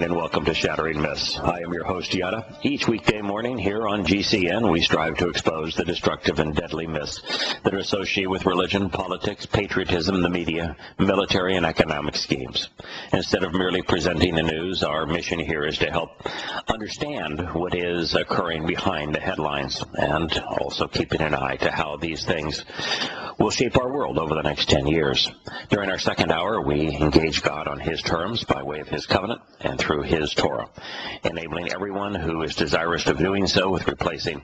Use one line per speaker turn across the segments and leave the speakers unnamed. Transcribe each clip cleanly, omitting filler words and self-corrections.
and welcome to Shattering Myths. I am your host, Yahowah. Each weekday morning here on GCN, we strive to expose the destructive and deadly myths that are associated with religion, politics, patriotism, the media, military, and economic schemes. Instead of merely presenting the news, our mission here is to help understand what is occurring behind the headlines and also keeping an eye to how these things will shape our world over the next 10 years. During our second hour, we engage God on His terms by way of His covenant and through His Torah, enabling everyone who is desirous of doing so with replacing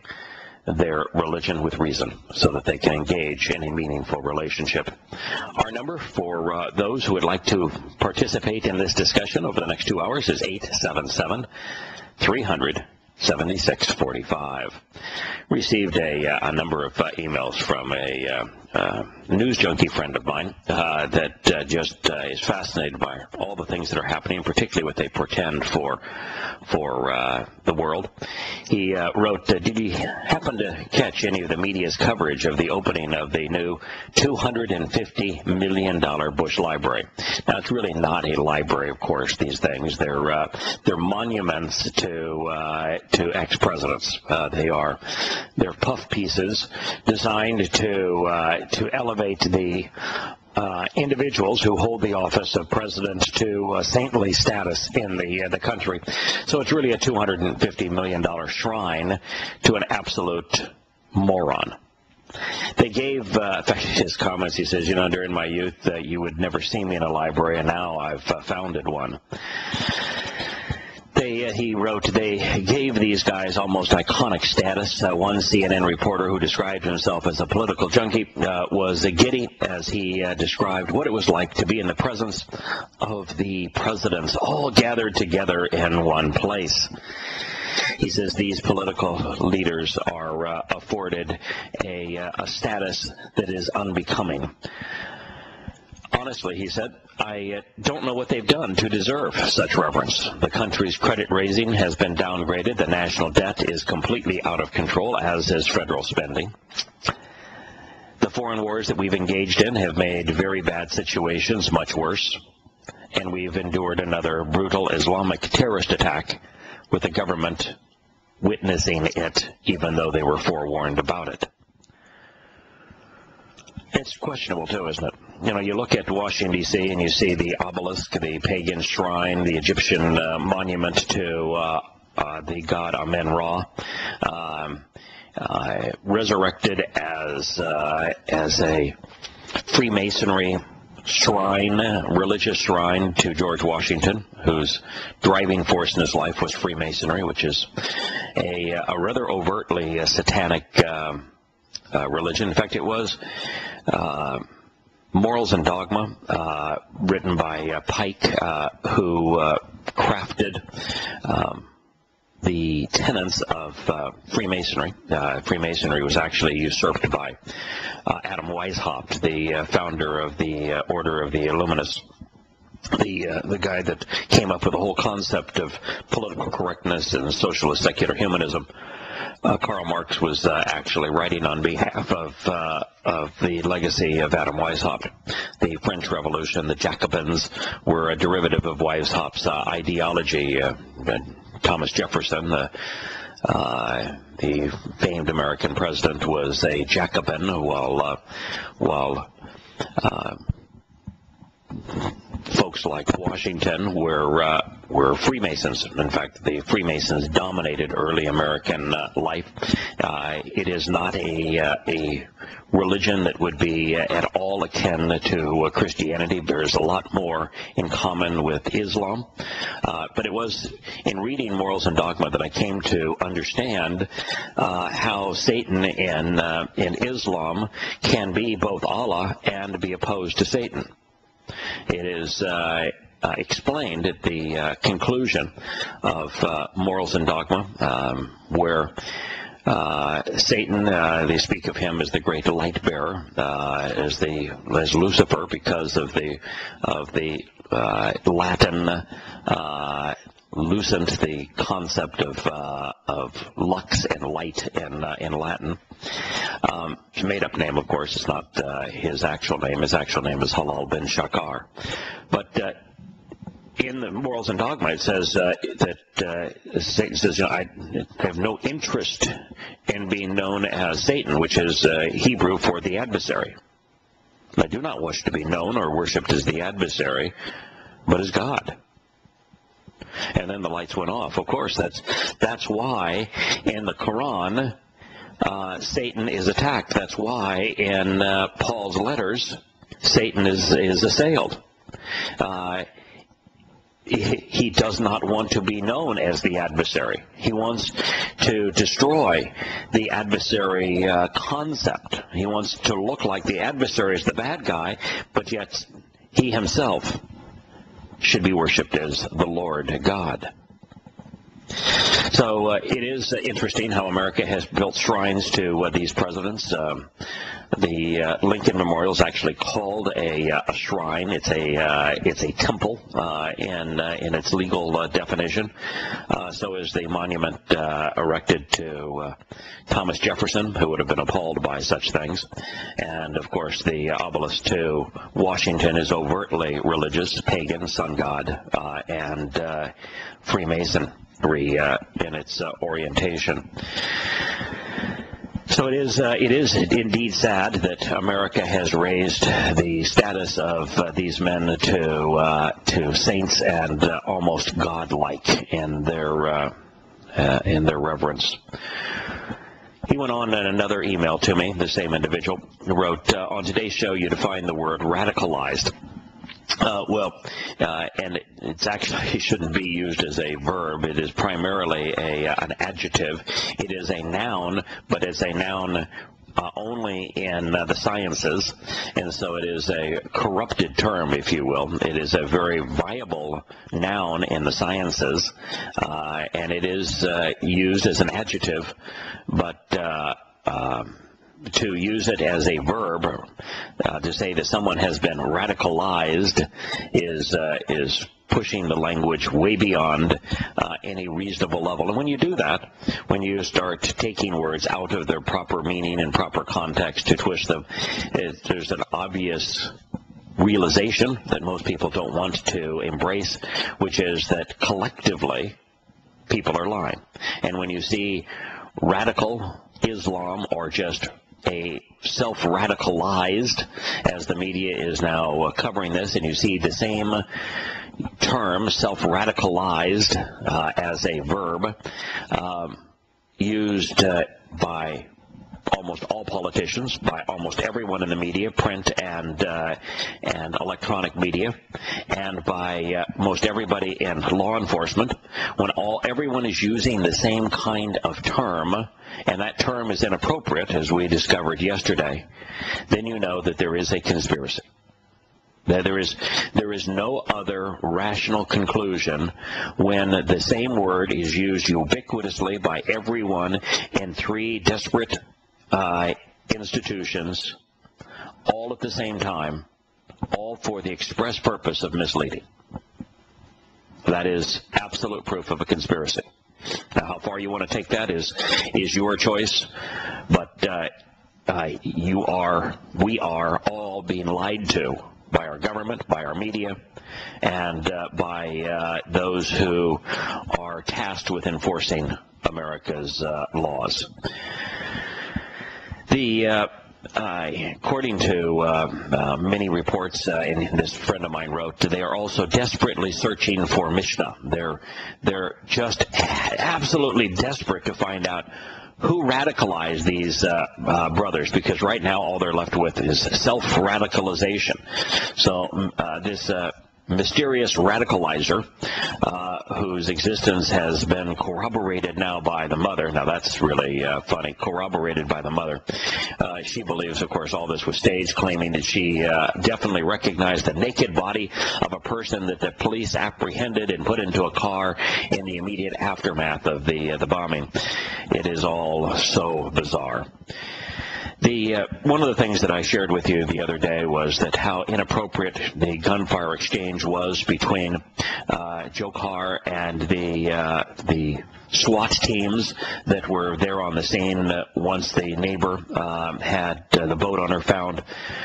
their religion with reason so that they can engage in a meaningful relationship. Our number for those who would like to participate in this discussion over the next 2 hours is 877-300-7645. Received a number of emails from a news junkie friend of mine that just is fascinated by all the things that are happening, particularly what they portend for the world. He wrote, did you happen to catch any of the media's coverage of the opening of the new $250 million Bush Library? Now, it's really not a library, of course, these things. They're monuments to ex-presidents. They're puff pieces designed to elevate the individuals who hold the office of president to saintly status in the country. So it's really a $250 million shrine to an absolute moron. They gave, in fact, his comments, he says, during my youth, you would never see me in a library, and now I've founded one. He wrote, they gave these guys almost iconic status. One CNN reporter who described himself as a political junkie was giddy as he described what it was like to be in the presence of the presidents all gathered together in one place. He says these political leaders are afforded a status that is unbecoming. Honestly, he said, I don't know what they've done to deserve such reverence. The country's credit rating has been downgraded. The national debt is completely out of control, as is federal spending. The foreign wars that we've engaged in have made very bad situations much worse. And we've endured another brutal Islamic terrorist attack with the government witnessing it, even though they were forewarned about it. It's questionable, too, isn't it? You look at Washington, D.C., and you see the obelisk, the pagan shrine, the Egyptian monument to the god Amen-Ra, resurrected as a Freemasonry shrine, religious shrine to George Washington, whose driving force in his life was Freemasonry, which is a rather overtly satanic religion. In fact, it was Morals and Dogma, written by Pike, who crafted the tenets of Freemasonry. Freemasonry was actually usurped by Adam Weishaupt, the founder of the Order of the Illuminists. The guy that came up with the whole concept of political correctness and socialist secular humanism. Karl Marx was actually writing on behalf of the legacy of Adam Weishaupt. The French Revolution, the Jacobins, were a derivative of Weishaupt's ideology. Thomas Jefferson, the famed American president, was a Jacobin, while folks like Washington were Freemasons. In fact, the Freemasons dominated early American life. It is not a religion that would be at all akin to Christianity. There's a lot more in common with Islam. But it was in reading Morals and Dogma that I came to understand how Satan in Islam can be both Allah and be opposed to Satan. It is explained at the conclusion of Morals and Dogma, where Satan, they speak of him as the great light bearer, as Lucifer, because of the Latin loosened the concept of lux and light in Latin. It's a made-up name, of course. It's not his actual name. His actual name is Halal bin Shakar. But in the Morals and Dogma, it says that Satan says, I have no interest in being known as Satan, which is Hebrew for the adversary. I do not wish to be known or worshipped as the adversary, but as God. And then the lights went off. Of course, that's why in the Quran, Satan is attacked. That's why in Paul's letters, Satan is assailed. He does not want to be known as the adversary. He wants to destroy the adversary concept. He wants to look like the adversary is the bad guy, but yet he himself should be worshipped as the Lord God. So it is interesting how America has built shrines to these presidents. The Lincoln Memorial is actually called a shrine. It's a temple in its legal definition. So is the monument erected to Thomas Jefferson, who would have been appalled by such things. And of course, the obelisk to Washington is overtly religious, pagan, sun god, and Freemason in its orientation. So it is indeed sad that America has raised the status of these men to saints and almost godlike in their reverence. He went on in another email to me, the same individual, who wrote, on today's show you define the word radicalized. And it's actually, it shouldn't be used as a verb. It is primarily an adjective. It is a noun, but it's a noun only in the sciences, and so it is a corrupted term, if you will. It is a very viable noun in the sciences, and it is used as an adjective, but to use it as a verb, to say that someone has been radicalized, is pushing the language way beyond any reasonable level. And when you do that, when you start taking words out of their proper meaning and proper context to twist them, there's an obvious realization that most people don't want to embrace, which is that collectively people are lying. And when you see radical Islam, or just a self-radicalized, as the media is now covering this, and you see the same term, self-radicalized, as a verb, used by almost all politicians, by almost everyone in the media, print and electronic media, and by most everybody in law enforcement, when everyone is using the same kind of term, and that term is inappropriate, as we discovered yesterday, then you know that there is a conspiracy. There is no other rational conclusion when the same word is used ubiquitously by everyone in three disparate institutions, all at the same time, all for the express purpose of misleading. That is absolute proof of a conspiracy. Now, how far you want to take that is your choice, but we are all being lied to by our government, by our media, and by those who are tasked with enforcing America's laws. According to many reports, and this friend of mine wrote, they are also desperately searching for Mishnah. They're just absolutely desperate to find out who radicalized these brothers, because right now all they're left with is self-radicalization. So this mysterious radicalizer, whose existence has been corroborated now by the mother. Now that's really funny, corroborated by the mother. She believes, of course, all this was staged, claiming that she definitely recognized the naked body of a person that the police apprehended and put into a car in the immediate aftermath of the bombing. It is all so bizarre. One of the things that I shared with you the other day was that how inappropriate the gunfire exchange was between Joe Carr and the SWAT teams that were there on the scene once the neighbor had the boat owner found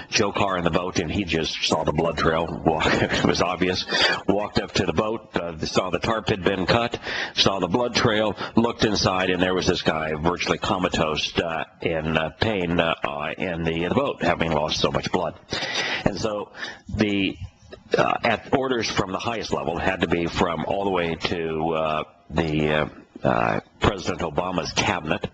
Joe Carr in the boat, and he just saw the blood trail. It was obvious. Walked up to the boat, saw the tarp had been cut, saw the blood trail, looked inside, and there was this guy virtually comatose in pain in the boat, having lost so much blood. And so the at orders from the highest level had to be from all the way to President Obama's cabinet.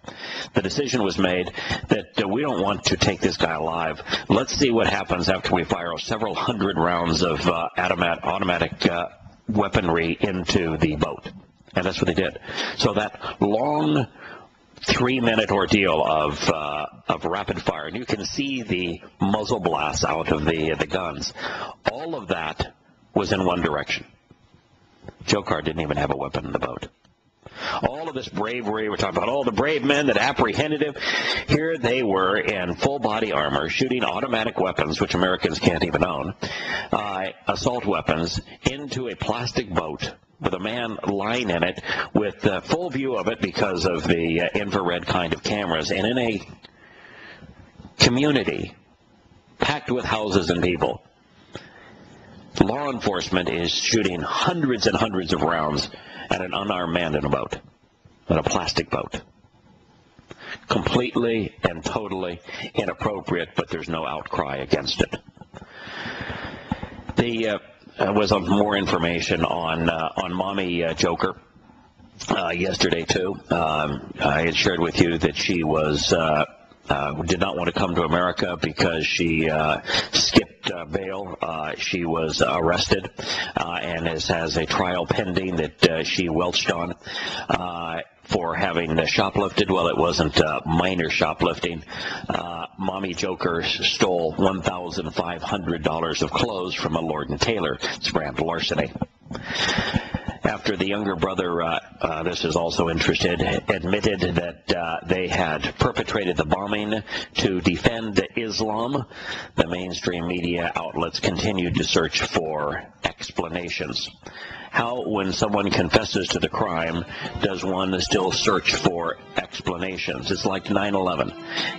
The decision was made that we don't want to take this guy alive. Let's see what happens after we fire several hundred rounds of automatic weaponry into the boat. And that's what they did. So that long 3-minute ordeal of rapid fire, and you can see the muzzle blasts out of the guns. All of that was in one direction. Joe Carr didn't even have a weapon in the boat. All of this bravery, we're talking about all the brave men that apprehended him. Here they were in full body armor, shooting automatic weapons, which Americans can't even own, assault weapons, into a plastic boat with a man lying in it with full view of it because of the infrared kind of cameras, and in a community packed with houses and people. Law enforcement is shooting hundreds and hundreds of rounds at an unarmed man in a boat, in a plastic boat. Completely and totally inappropriate, but there's no outcry against it. There was more information on Mommy Joker yesterday too. I had shared with you that she was did not want to come to America because she skipped bail. She was arrested and has a trial pending that she welched on for having shoplifted. Well, it wasn't minor shoplifting. Mommy Joker stole $1,500 of clothes from a Lord & Taylor. It's grand larceny. After the younger brother, this is also interested, admitted that they had perpetrated the bombing to defend Islam, the mainstream media outlets continued to search for explanations. How, when someone confesses to the crime, does one still search for explanations? It's like 9/11.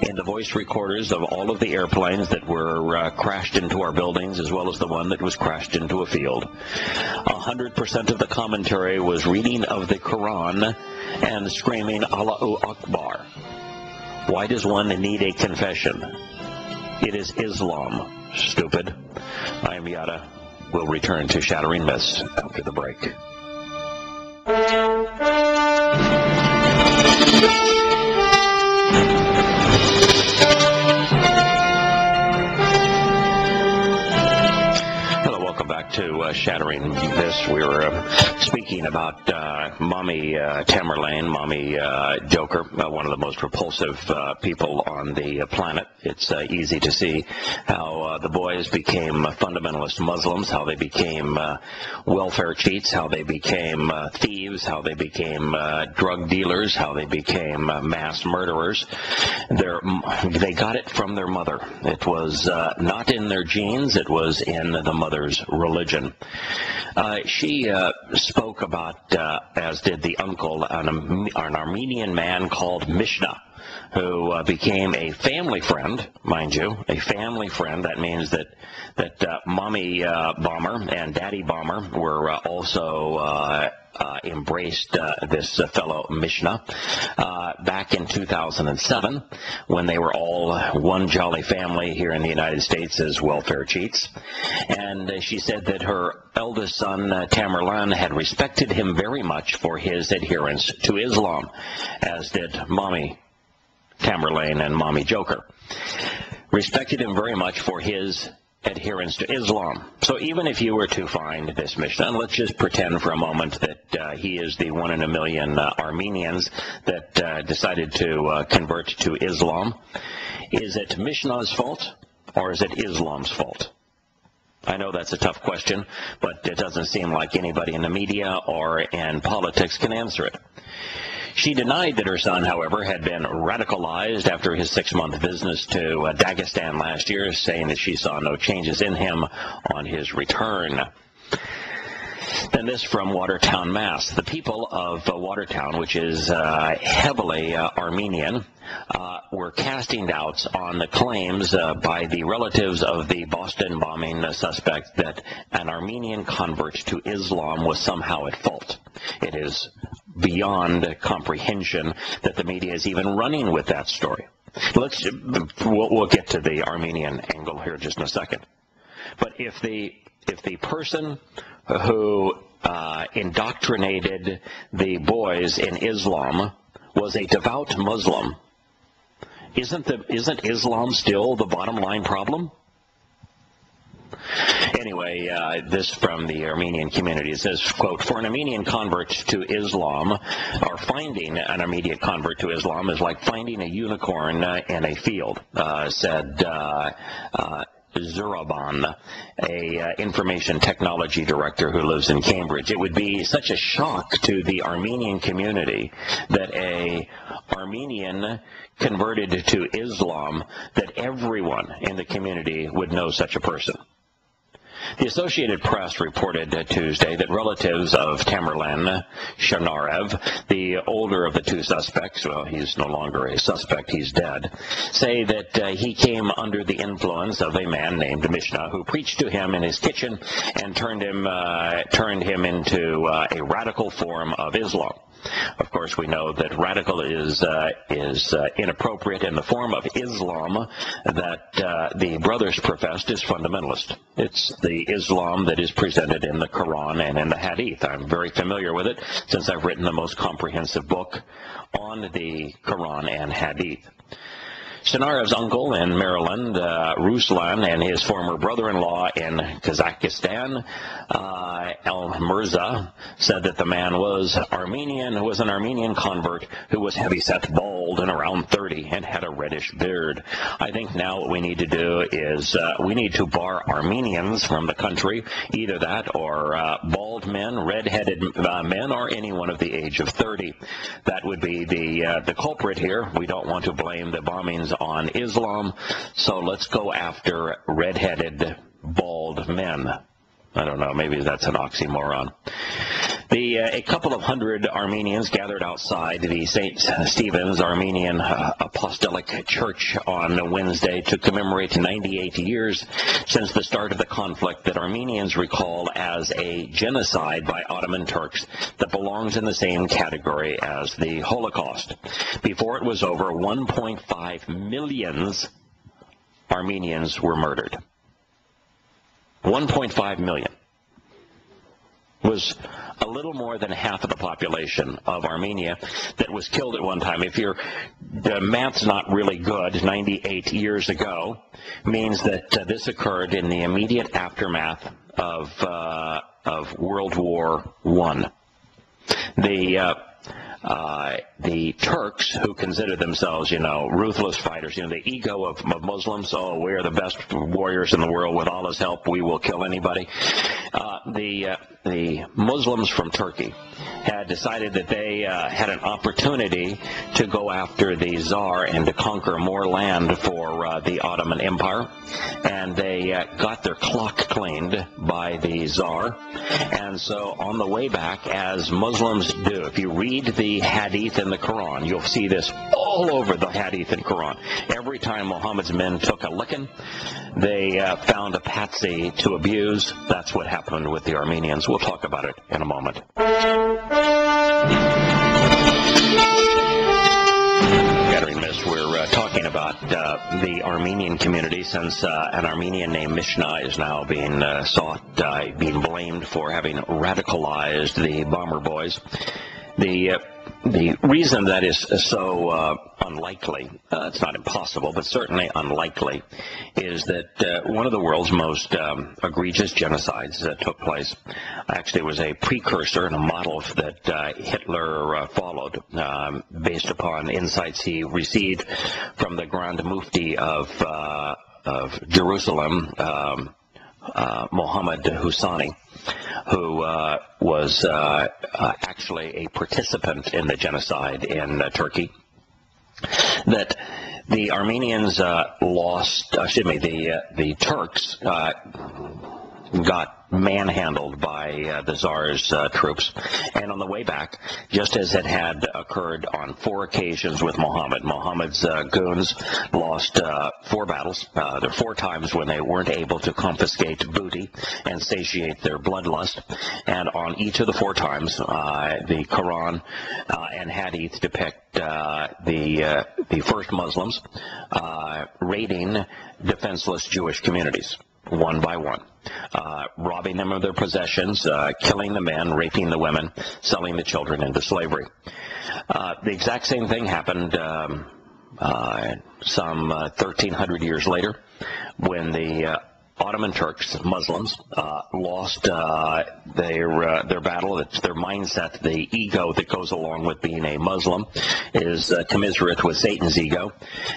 In the voice recorders of all of the airplanes that were crashed into our buildings, as well as the one that was crashed into a field, 100% of the commentary was reading of the Quran and screaming Allahu Akbar. Why does one need a confession? It is Islam, stupid. I am Yahowah. We'll return to Shattering Myths after the break. Hello, welcome back to Shattering Myths. We were speaking about Mommy Tamerlane, Mommy Joker, one of the most repulsive people on the planet. It's easy to see how the boys became fundamentalist Muslims, how they became welfare cheats, how they became thieves, how they became drug dealers, how they became mass murderers. They got it from their mother. It was not in their genes, it was in the mother's religion. She spoke about, as did the uncle, an Armenian man called Mishnah, who became a family friend, mind you, a family friend. That means that Mommy Bomber and Daddy Bomber were also embraced this fellow Mishnah back in 2007, when they were all one jolly family here in the United States as welfare cheats. And she said that her eldest son, Tamerlan, had respected him very much for his adherence to Islam, as did Mommy Tamerlane and Mommy Joker. Respected him very much for his adherence to Islam. So even if you were to find this Mishnah, and let's just pretend for a moment that he is the 1 in a million Armenians that decided to convert to Islam, is it Mishnah's fault or is it Islam's fault? I know that's a tough question, but it doesn't seem like anybody in the media or in politics can answer it. She denied that her son, however, had been radicalized after his 6-month visit to Dagestan last year, saying that she saw no changes in him on his return. Then this from Watertown, Mass. The people of Watertown, which is heavily Armenian, were casting doubts on the claims by the relatives of the Boston bombing suspect that an Armenian convert to Islam was somehow at fault. It is beyond comprehension that the media is even running with that story. We'll get to the Armenian angle here just in a second. But if the person who indoctrinated the boys in Islam was a devout Muslim, isn't Islam still the bottom line problem? Anyway, this from the Armenian community. It says, quote, for an Armenian convert to Islam, or finding an Armenian convert to Islam is like finding a unicorn in a field, said Zuraban, a information technology director who lives in Cambridge. It would be such a shock to the Armenian community that a Armenian converted to Islam that everyone in the community would know such a person. The Associated Press reported Tuesday that relatives of Tamerlan Shanarev, the older of the two suspects, well, he's no longer a suspect, he's dead, say that he came under the influence of a man named Mishnah who preached to him in his kitchen and turned him into a radical form of Islam. Of course, we know that radical is inappropriate, and the form of Islam that the brothers professed is fundamentalist. It's the Islam that is presented in the Quran and in the Hadith. I'm very familiar with it since I've written the most comprehensive book on the Quran and Hadith. Shanarev's uncle in Maryland, Ruslan, and his former brother-in-law in Kazakhstan, Al-Mirza, said that the man was an Armenian convert who was heavyset, bald, and around 30, and had a reddish beard. I think now what we need to do is we need to bar Armenians from the country, either that or bald men, red-headed men, or anyone of the age of 30. That would be the culprit here. We don't want to blame the bombings on Islam, so let's go after red-headed, bald men. I don't know, maybe that's an oxymoron. A couple of hundred Armenians gathered outside the St. Stephen's Armenian Apostolic Church on Wednesday to commemorate 98 years since the start of the conflict that Armenians recall as a genocide by Ottoman Turks that belongs in the same category as the Holocaust. Before it was over, 1.5 million Armenians were murdered. 1.5 million was a little more than half of the population of Armenia that was killed at one time. If the math's not really good, 98 years ago means that this occurred in the immediate aftermath of World War I. The Turks, who consider themselves, ruthless fighters, the ego of Muslims, oh, we are the best warriors in the world. With Allah's help, we will kill anybody. The Muslims from Turkey had decided that they had an opportunity to go after the Tsar and to conquer more land for the Ottoman Empire. And they got their clock cleaned by the Tsar. And so on the way back, as Muslims do, if you read the Hadith in the Quran, you'll see this all over the Hadith and Quran. Every time Muhammad's men took a licking, they found a patsy to abuse. That's what happened with the Armenians. We'll talk about it in a moment. Shattering Myths, we're talking about the Armenian community, since an Armenian named Mishnah is now being being blamed for having radicalized the bomber boys. The reason that is so unlikely, it's not impossible, but certainly unlikely, is that one of the world's most egregious genocides that took place actually was a precursor and a model that Hitler followed based upon insights he received from the Grand Mufti of Jerusalem, Mohammed Husseini, who was actually a participant in the genocide in Turkey. That the Armenians the Turks got manhandled by the Tsar's troops. And on the way back, just as it had occurred on 4 occasions with Muhammad, Muhammad's goons lost 4 battles. There were 4 times when they weren't able to confiscate booty and satiate their bloodlust. And on each of the 4 times, the Quran and Hadith depict the first Muslims raiding defenseless Jewish communities, one by one, robbing them of their possessions, killing the men, raping the women, selling the children into slavery. The exact same thing happened some 1,300 years later when the Ottoman Turks, Muslims, lost their battle. It's their mindset, the ego that goes along with being a Muslim is commiserate with Satan's ego.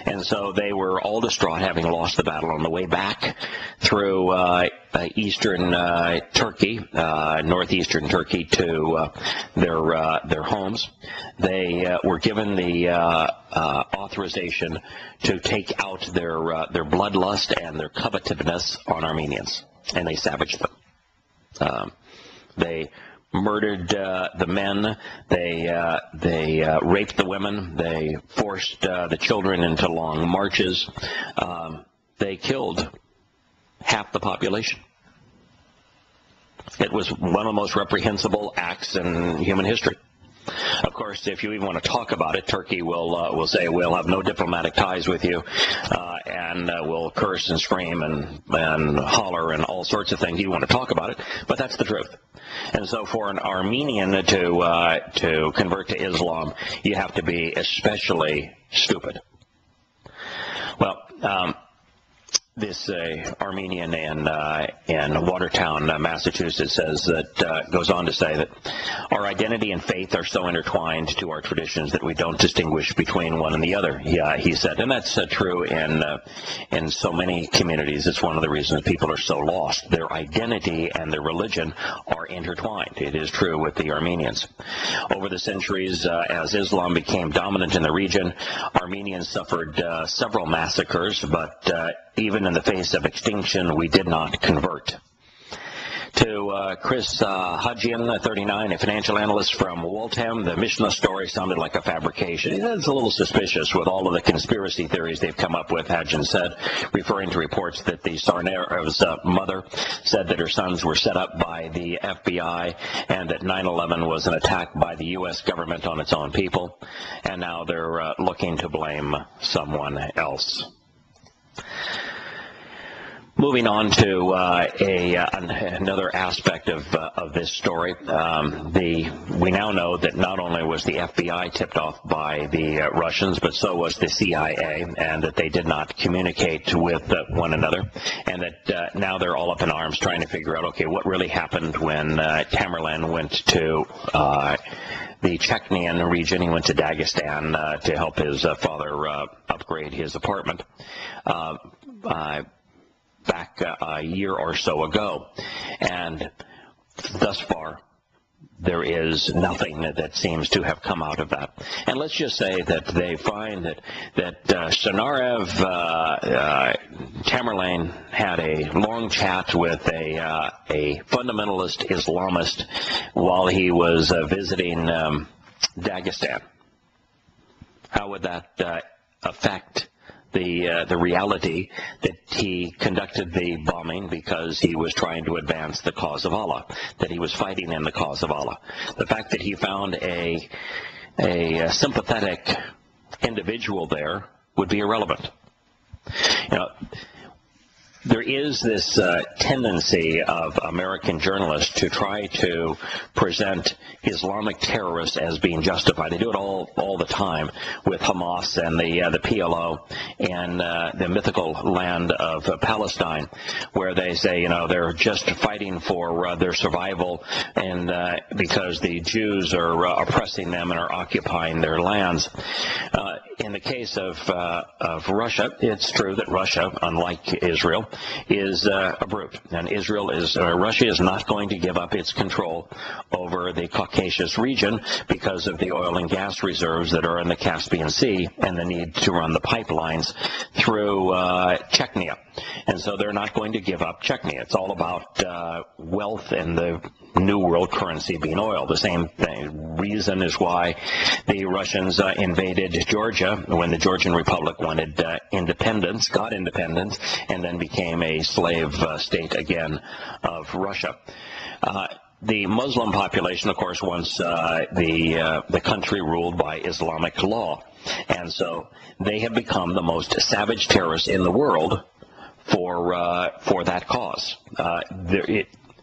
And so they were all distraught, having lost the battle. On the way back through eastern Turkey, northeastern Turkey, to their homes, they were given the authorization to take out their bloodlust and their covetousness on Armenians, and they savaged them. They murdered the men. They raped the women. They forced the children into long marches. They killed half the population. It was one of the most reprehensible acts in human history. Of course, if you even want to talk about it, Turkey will say, we'll have no diplomatic ties with you, and will curse and scream and holler and all sorts of things. You want to talk about it, but that's the truth. And so for an Armenian to convert to Islam, you have to be especially stupid. Well, this Armenian in Watertown, Massachusetts, says that goes on to say that our identity and faith are so intertwined to our traditions that we don't distinguish between one and the other. Yeah, he said, and that's true in so many communities. It's one of the reasons people are so lost. Their identity and their religion are intertwined. It is true with the Armenians. Over the centuries, as Islam became dominant in the region, Armenians suffered several massacres, but even in the face of extinction, we did not convert. To Chris Hadjian, 39, a financial analyst from Waltham, the Mishnah story sounded like a fabrication. It's a little suspicious with all of the conspiracy theories they've come up with, Hadjian said, referring to reports that the Sarner's mother said that her sons were set up by the FBI and that 9/11 was an attack by the U.S. government on its own people, and now they're looking to blame someone else. Moving on to another aspect of this story, we now know that not only was the FBI tipped off by the Russians, but so was the CIA, and that they did not communicate with one another, and that now they're all up in arms trying to figure out, okay, what really happened when Tamerlan went to the Chechenian region. He went to Dagestan to help his father upgrade his apartment. Back a year or so ago, and thus far there is nothing that seems to have come out of that. And let's just say that they find that Shanarev Tamerlane had a long chat with a fundamentalist Islamist while he was visiting Dagestan. How would that affect the reality that he conducted the bombing because he was trying to advance the cause of Allah, that he was fighting in the cause of Allah? The fact that he found a sympathetic individual there would be irrelevant. You know, there is this tendency of American journalists to try to present Islamic terrorists as being justified. They do it all the time with Hamas and the PLO and the mythical land of Palestine, where they say, you know, they're just fighting for their survival, and because the Jews are oppressing them and are occupying their lands. In the case of Russia, it's true that Russia, unlike Israel, Israel is a brute, and Russia is not going to give up its control over the Caucasus region because of the oil and gas reserves that are in the Caspian Sea and the need to run the pipelines through Chechnya. And so they're not going to give up Chechnya. It's all about wealth and the new world currency being oil. The same reason is why the Russians invaded Georgia when the Georgian Republic wanted independence, got independence, and then became a slave state again of Russia. The Muslim population, of course, wants the country ruled by Islamic law. And so they have become the most savage terrorists in the world for that cause.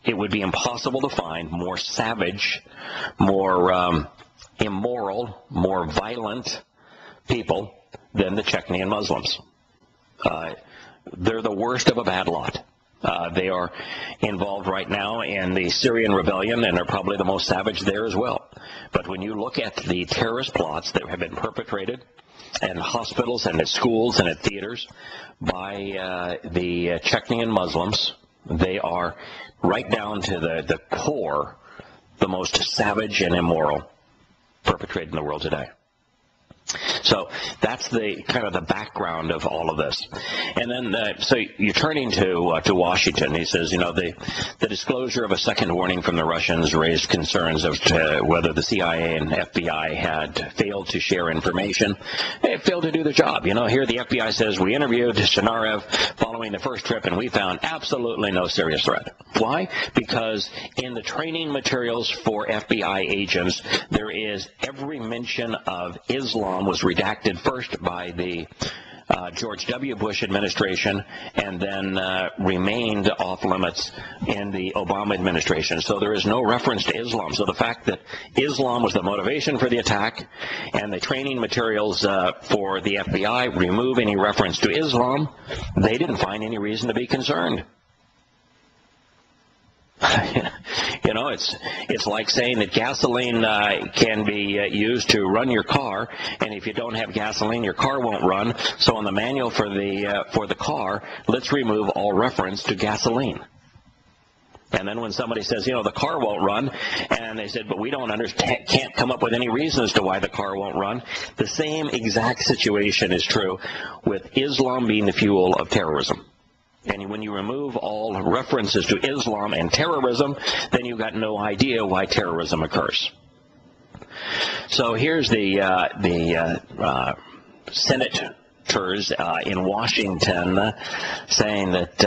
It would be impossible to find more savage, more immoral, more violent people than the Chechenian Muslims. They're the worst of a bad lot. They are involved right now in the Syrian rebellion, and they're probably the most savage there as well. But when you look at the terrorist plots that have been perpetrated in hospitals and at schools and at theaters by the Chechenian Muslims, they are right down to the core, the most savage and immoral perpetrated in the world today. So that's the kind of the background of all of this. And then, so you're turning to Washington. He says, the disclosure of a second warning from the Russians raised concerns of whether the CIA and FBI had failed to share information. They failed to do their job. Here the FBI says, we interviewed Shanarev following the first trip, and we found absolutely no serious threat. Why? Because in the training materials for FBI agents, there is every mention of Islam was redacted first by the George W. Bush administration and then remained off limits in the Obama administration. So there is no reference to Islam. So the fact that Islam was the motivation for the attack and the training materials for the FBI remove any reference to Islam, they didn't find any reason to be concerned. It's like saying that gasoline can be used to run your car, and if you don't have gasoline, your car won't run. So on the manual for the car, let's remove all reference to gasoline. And then when somebody says, the car won't run, and they said, but we can't come up with any reason as to why the car won't run, the same exact situation is true with Islam being the fuel of terrorism. And when you remove all references to Islam and terrorism, then you've got no idea why terrorism occurs. So here's the senators in Washington saying that,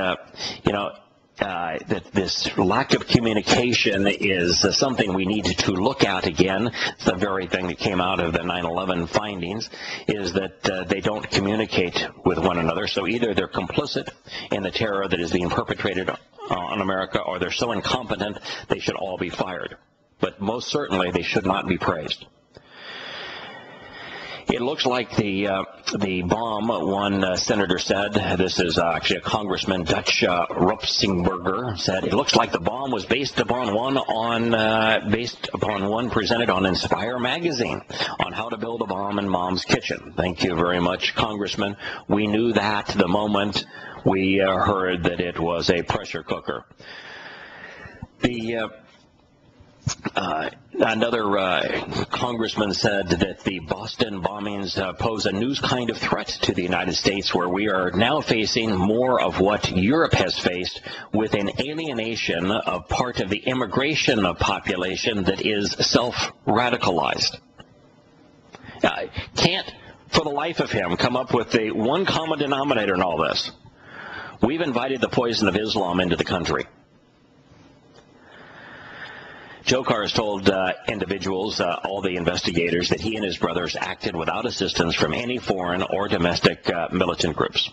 that this lack of communication is something we need to look at again. It's the very thing that came out of the 9/11 findings, is that they don't communicate with one another. So either they're complicit in the terror that is being perpetrated on America, or they're so incompetent they should all be fired. But most certainly they should not be praised. It looks like the bomb, one senator said, this is actually a congressman, Dutch Rupsinberger, said, it looks like the bomb was based upon one presented on Inspire magazine on how to build a bomb in mom's kitchen. Thank you very much, Congressman. We knew that the moment we heard that it was a pressure cooker. Another congressman said that the Boston bombings pose a new kind of threat to the United States, where we are now facing more of what Europe has faced, with an alienation of part of the immigration population that is self-radicalized. Can't, for the life of him, come up with the one common denominator in all this. We've invited the poison of Islam into the country. Jokar has told individuals, all the investigators, that he and his brothers acted without assistance from any foreign or domestic militant groups.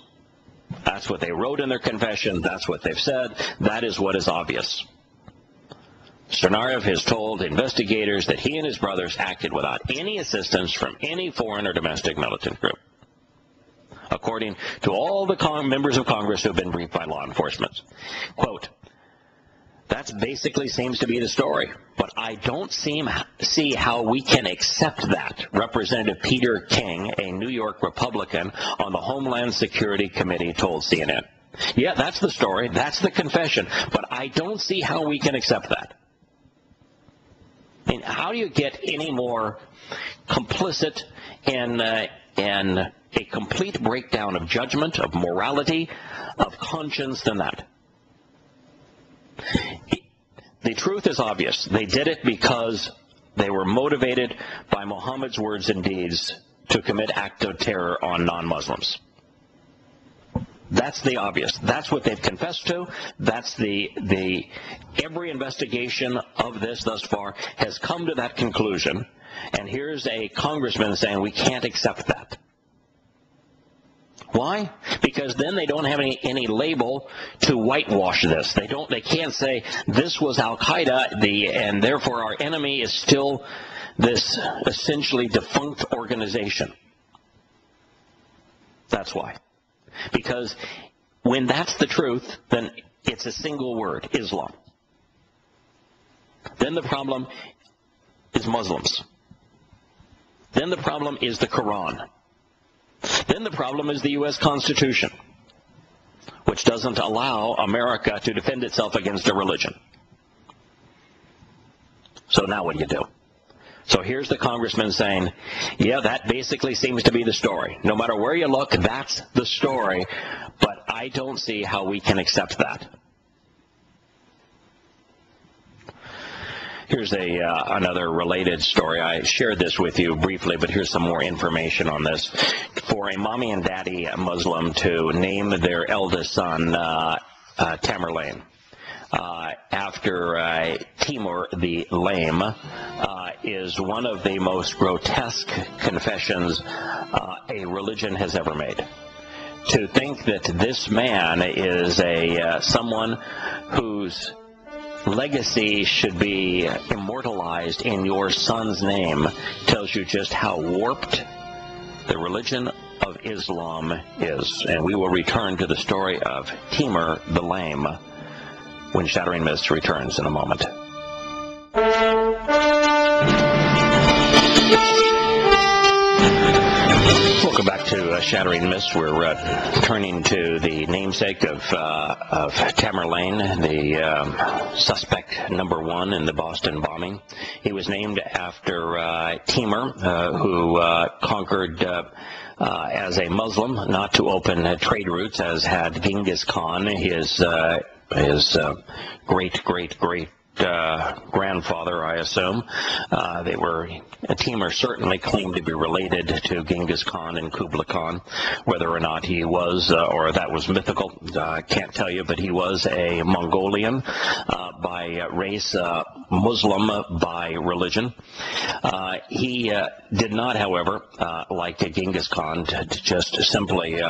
That's what they wrote in their confession. That's what they've said. That is what is obvious. Sternarev has told investigators that he and his brothers acted without any assistance from any foreign or domestic militant group, according to all the members of Congress who have been briefed by law enforcement. Quote, that basically seems to be the story, but I don't see how we can accept that, Representative Peter King, a New York Republican on the Homeland Security Committee, told CNN. Yeah, that's the story. That's the confession. But I don't see how we can accept that. I mean, how do you get any more complicit in a complete breakdown of judgment, of morality, of conscience than that? The truth is obvious. They did it because they were motivated by Muhammad's words and deeds to commit acts of terror on non-Muslims. That's the obvious. That's what they've confessed to. That's every investigation of this thus far has come to that conclusion. And here's a congressman saying we can't accept that. Why? Because then they don't have any label to whitewash this. They can't say this was Al-Qaeda and therefore our enemy is still this essentially defunct organization. That's why. Because when that's the truth, then it's a single word, Islam. Then the problem is Muslims. Then the problem is the Quran. Then the problem is the U.S. Constitution, which doesn't allow America to defend itself against a religion. So now what do you do? So here's the congressman saying, yeah, that basically seems to be the story. No matter where you look, that's the story, but I don't see how we can accept that. Here's another related story. I shared this with you briefly, but here's some more information on this. For a mommy and daddy Muslim to name their eldest son Tamerlane, after Timur the Lame, is one of the most grotesque confessions a religion has ever made. To think that this man is someone whose legacy should be immortalized in your son's name tells you just how warped the religion of Islam is. And we will return to the story of Timur the Lame when Shattering Myths returns in a moment. Welcome back to Shattering Myths. We're turning to the namesake of Tamerlane, the suspect number one in the Boston bombing. He was named after Timur, who conquered as a Muslim, not to open trade routes, as had Genghis Khan, his great grandfather, I assume. Timur certainly claimed to be related to Genghis Khan and Kublai Khan. Whether or not he was, or that was mythical, can't tell you, but he was a Mongolian by race, Muslim by religion. He did not, however, like Genghis Khan, to just simply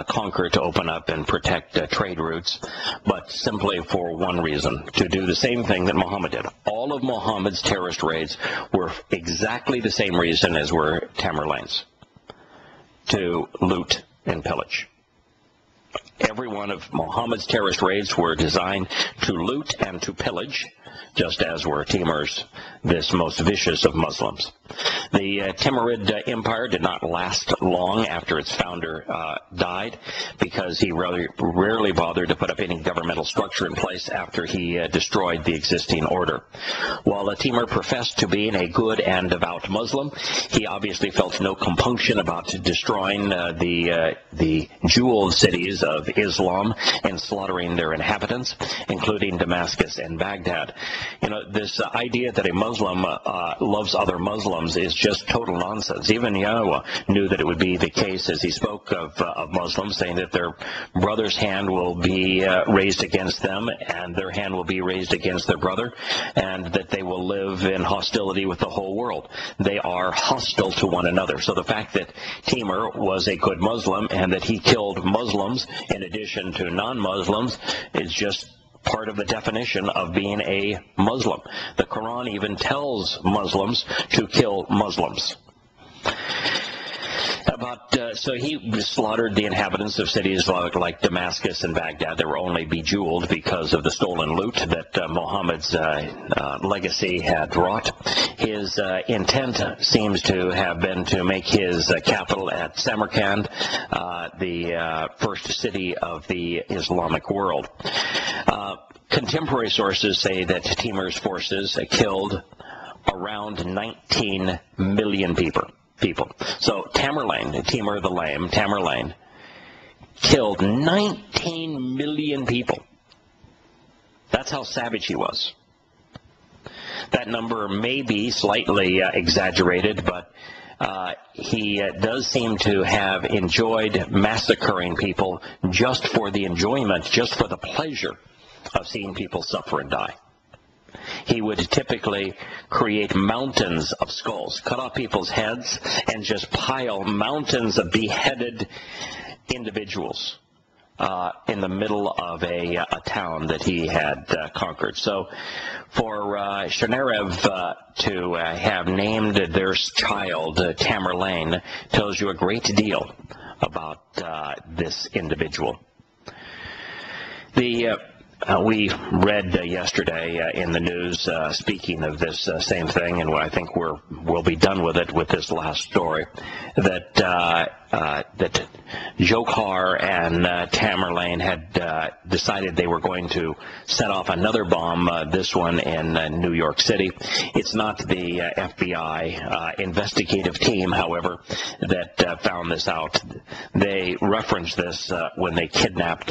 conquer, to open up and protect trade routes, but simply for one reason, to do the same thing that Muhammad did. All of Muhammad's terrorist raids were exactly the same reason as were Tamerlane's: to loot and pillage. Every one of Muhammad's terrorist raids were designed to loot and to pillage, just as were Timur's, this most vicious of Muslims. The Timurid Empire did not last long after its founder died, because he rarely bothered to put up any governmental structure in place after he destroyed the existing order. While Timur professed to be a good and devout Muslim, he obviously felt no compunction about destroying the jeweled cities of Islam and slaughtering their inhabitants, including Damascus and Baghdad. You know, this idea that a Muslim loves other Muslims is just total nonsense. Even Yahowah knew that it would be the case as he spoke of Muslims, saying that their brother's hand will be raised against them and their hand will be raised against their brother, and that they will live in hostility with the whole world. They are hostile to one another. So the fact that Timur was a good Muslim and that he killed Muslims in addition to non-Muslims is just part of the definition of being a Muslim. The Quran even tells Muslims to kill Muslims. So he slaughtered the inhabitants of cities like Damascus and Baghdad that were only bejeweled because of the stolen loot that Muhammad's legacy had wrought. His intent seems to have been to make his capital at Samarkand, the first city of the Islamic world. Contemporary sources say that Timur's forces killed around 19 million people. So Timur the Lame, Tamerlane, killed 19 million people. That's how savage he was. That number may be slightly exaggerated, but he does seem to have enjoyed massacring people just for the enjoyment, just for the pleasure of seeing people suffer and die. He would typically create mountains of skulls, cut off people's heads, and just pile mountains of beheaded individuals in the middle of a town that he had conquered. So for Shnerev to have named their child Tamerlane tells you a great deal about this individual. We read yesterday in the news, speaking of this same thing, and I think we'll be done with it with this last story, that Dzhokhar and Tamerlane had decided they were going to set off another bomb, this one in New York City. It's not the FBI investigative team, however, that found this out. They referenced this when they kidnapped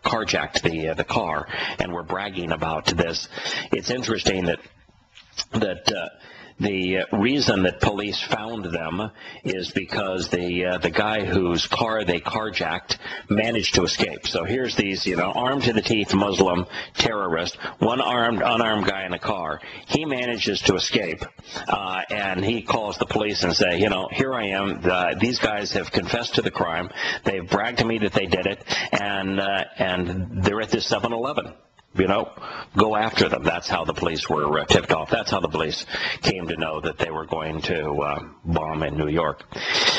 carjacked the car, and were bragging about this. It's interesting that the reason that police found them is because the guy whose car they carjacked managed to escape. So here's these, armed to the teeth Muslim terrorist, one unarmed guy in a car. He manages to escape, and he calls the police and say, here I am. These guys have confessed to the crime. They've bragged to me that they did it, and they're at this 7-Eleven. Go after them. That's how the police were tipped off. That's how the police came to know that they were going to bomb in New York.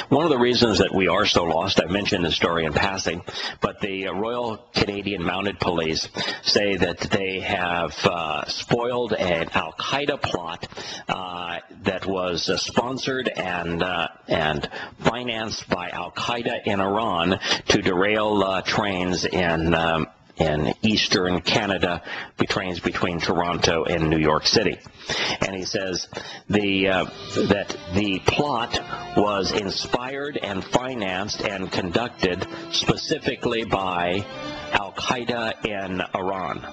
One of the reasons that we are so lost, I mentioned this story in passing, but the Royal Canadian Mounted Police say that they have spoiled an al-Qaeda plot that was sponsored and financed by al-Qaeda in Iran to derail trains in eastern Canada, trains between Toronto and New York City. And he says that the plot was inspired and financed and conducted specifically by al-Qaeda in Iran.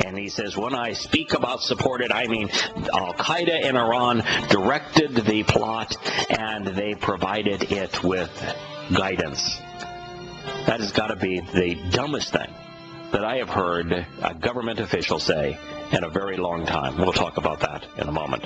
And he says, when I speak about supported, I mean al-Qaeda in Iran directed the plot, and they provided it with guidance. That has got to be the dumbest thing that I have heard a government official say in a very long time. We'll talk about that in a moment.